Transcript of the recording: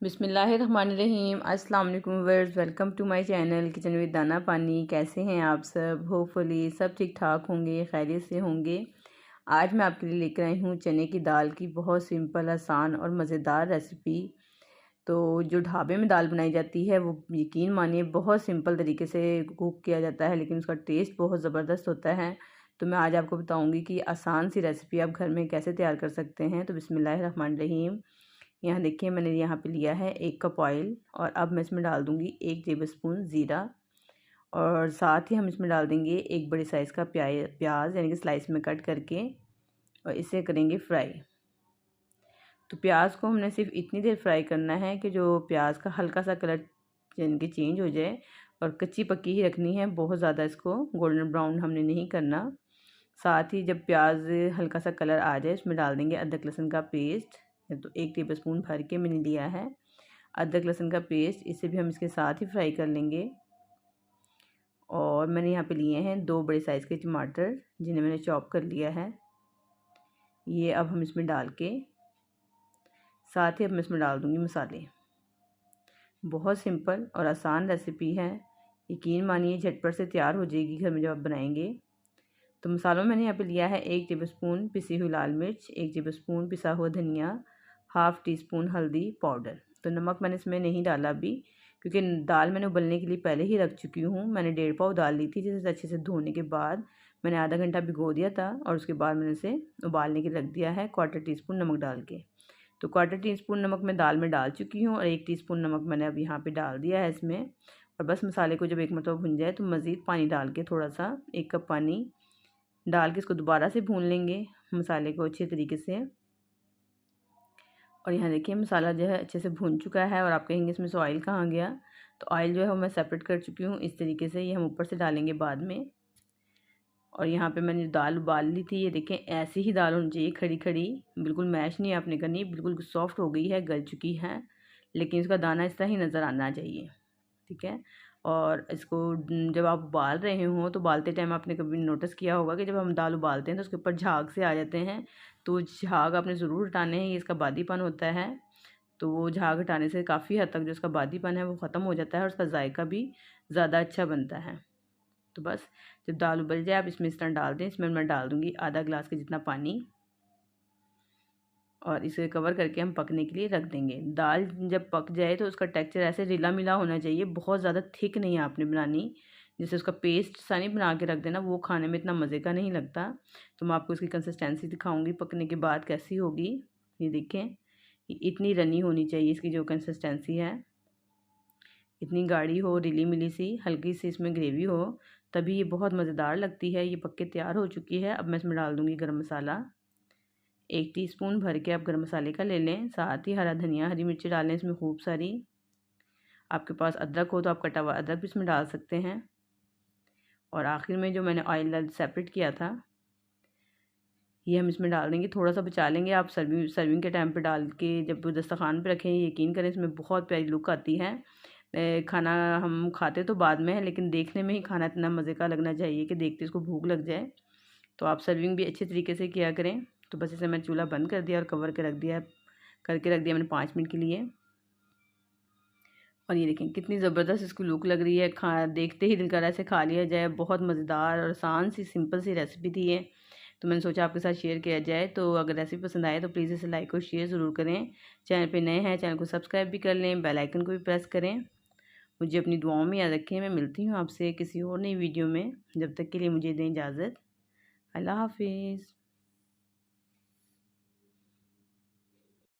बिस्मिल्लाहिर्रहमानिर्रहीम। अस्सलाम वालेकुम viewers, welcome to my channel kitchen with दाना पानी। कैसे हैं आप सब? होपफुली सब ठीक ठाक होंगे, खैरियत से होंगे। आज मैं आपके लिए लेकर आई हूँ चने की दाल की बहुत सिंपल, आसान और मज़ेदार रेसिपी। तो जो ढाबे में दाल बनाई जाती है वो यकीन मानिए बहुत सिंपल तरीके से कुक किया जाता है, लेकिन उसका टेस्ट बहुत ज़बरदस्त होता है। तो मैं आज आपको बताऊँगी कि आसान सी रेसिपी आप घर में कैसे तैयार कर सकते हैं। तो बिस्मिल्लाहिर्रहमानिर्रहीम। यहाँ देखिए मैंने यहाँ पे लिया है 1 कप ऑयल, और अब मैं इसमें डाल दूँगी 1 टेबलस्पून ज़ीरा, और साथ ही हम इसमें डाल देंगे एक बड़े साइज़ का प्याज यानी कि स्लाइस में कट करके, और इसे करेंगे फ्राई। तो प्याज को हमने सिर्फ इतनी देर फ्राई करना है कि जो प्याज का हल्का सा कलर यानी कि चेंज हो जाए, और कच्ची पक्की ही रखनी है, बहुत ज़्यादा इसको गोल्डन ब्राउन हमने नहीं करना। साथ ही जब प्याज हल्का सा कलर आ जाए इसमें डाल देंगे अदरक लहसुन का पेस्ट। तो 1 टेबलस्पून भर के मैंने लिया है अदरक लहसुन का पेस्ट, इसे भी हम इसके साथ ही फ्राई कर लेंगे। और मैंने यहाँ पे लिए हैं 2 बड़े साइज़ के टमाटर, जिन्हें मैंने चॉप कर लिया है। ये अब हम इसमें डाल के साथ ही अब मैं इसमें डाल दूँगी मसाले। बहुत सिंपल और आसान रेसिपी है, यकीन मानिए झटपट से तैयार हो जाएगी घर में जब आप बनाएंगे। तो मसालों में मैंने यहाँ पे लिया है 1 टेबलस्पून पिसी हुई लाल मिर्च, 1 टेबलस्पून पिसा हुआ धनिया, हाफ़ टी स्पून हल्दी पाउडर। तो नमक मैंने इसमें नहीं डाला अभी, क्योंकि दाल मैंने उबलने के लिए पहले ही रख चुकी हूँ। मैंने 1.5 पाव दाल ली थी, जिसे अच्छे से धोने के बाद मैंने आधा घंटा भिगो दिया था, और उसके बाद मैंने इसे उबालने के लिए रख दिया है 1/4 टीस्पून नमक डाल के। तो 1/4 टीस्पून नमक मैं दाल में डाल चुकी हूँ, और 1 टीस्पून नमक मैंने अब यहाँ पे डाल दिया है इसमें। और बस मसाले को जब एक मरतबा भुन जाए तो मज़ीद पानी डाल के थोड़ा सा 1 कप पानी डाल के इसको दोबारा से भून लेंगे मसाले को अच्छे तरीके से। और यहाँ देखिए मसाला जो है अच्छे से भून चुका है, और आप कहेंगे इसमें से ऑयल कहाँ गया, तो ऑयल जो है वो मैं सेपरेट कर चुकी हूँ इस तरीके से। ये हम ऊपर से डालेंगे बाद में। और यहाँ पे मैंने दाल उबाल ली थी, ये देखें ऐसी ही दाल होनी चाहिए, खड़ी खड़ी, बिल्कुल मैश नहीं आपने करनी, बिल्कुल सॉफ्ट हो गई है, गल चुकी है, लेकिन इसका दाना इस तरह ही नज़र आना चाहिए, ठीक है। और इसको जब आप उबाल रहे हों तो उबालते टाइम आपने कभी नोटिस किया होगा कि जब हम दाल उबालते हैं तो उसके ऊपर झाग से आ जाते हैं। तो झाग आपने ज़रूर हटाने हैं, ये इसका बादीपन होता है। तो वो झाग हटाने से काफ़ी हद तक जो उसका बादीपन है वो ख़त्म हो जाता है, और उसका जायका भी ज़्यादा अच्छा बनता है। तो बस जब दाल उबल जाए आप इसमें इस तरह डाल दें। इसमें मैं डाल दूँगी आधा गिलास के जितना पानी, और इसे कवर करके हम पकने के लिए रख देंगे। दाल जब पक जाए तो उसका टेक्सचर ऐसे ढीला मिला होना चाहिए, बहुत ज़्यादा थिक नहीं आपने बनानी। जैसे उसका पेस्ट सा नहीं बना के रख देना, वो खाने में इतना मज़े का नहीं लगता। तो मैं आपको इसकी कंसिस्टेंसी दिखाऊंगी पकने के बाद कैसी होगी। ये देखें, इतनी रनी होनी चाहिए इसकी जो कंसिस्टेंसी है, इतनी गाढ़ी हो, ढीली मिली सी, हल्की सी इसमें ग्रेवी हो, तभी ये बहुत मज़ेदार लगती है। ये पक के तैयार हो चुकी है। अब मैं इसमें डाल दूँगी गर्म मसाला। 1 टीस्पून भर के आप गर्म मसाले का ले लें। साथ ही हरा धनिया, हरी मिर्ची डालें इसमें खूब सारी। आपके पास अदरक हो तो आप कटा हुआ अदरक भी इसमें डाल सकते हैं। और आखिर में जो मैंने ऑयल सेपरेट किया था ये हम इसमें डाल देंगे, थोड़ा सा बचा लेंगे। आप सर्विंग के टाइम पे डाल के जब दस्तरखान पे रखें, यकीन करें इसमें बहुत प्यारी लुक आती है। खाना हम खाते तो बाद में है, लेकिन देखने में ही खाना इतना मज़े का लगना चाहिए कि देखते इसको भूख लग जाए। तो आप सर्विंग भी अच्छे तरीके से किया करें। तो बस इसे मैंने चूल्हा बंद कर दिया और कवर के रख दिया, करके रख दिया मैंने 5 मिनट के लिए। और ये देखें कितनी ज़बरदस्त इसकी लुक लग रही है, खा देखते ही दिल कर रहा है इसे खा लिया जाए। बहुत मज़ेदार और आसान सी सिंपल सी रेसिपी थी ये, तो मैंने सोचा आपके साथ शेयर किया जाए। तो अगर रेसिपी पसंद आए तो प्लीज़ इसे लाइक और शेयर ज़रूर करें। चैनल पे नए हैं चैनल को सब्सक्राइब भी कर लें, बेल आइकन को भी प्रेस करें। मुझे अपनी दुआओं में याद रखें। मैं मिलती हूँ आपसे किसी और नई वीडियो में, जब तक के लिए मुझे दें इजाज़त। अल्लाह हाफिज़।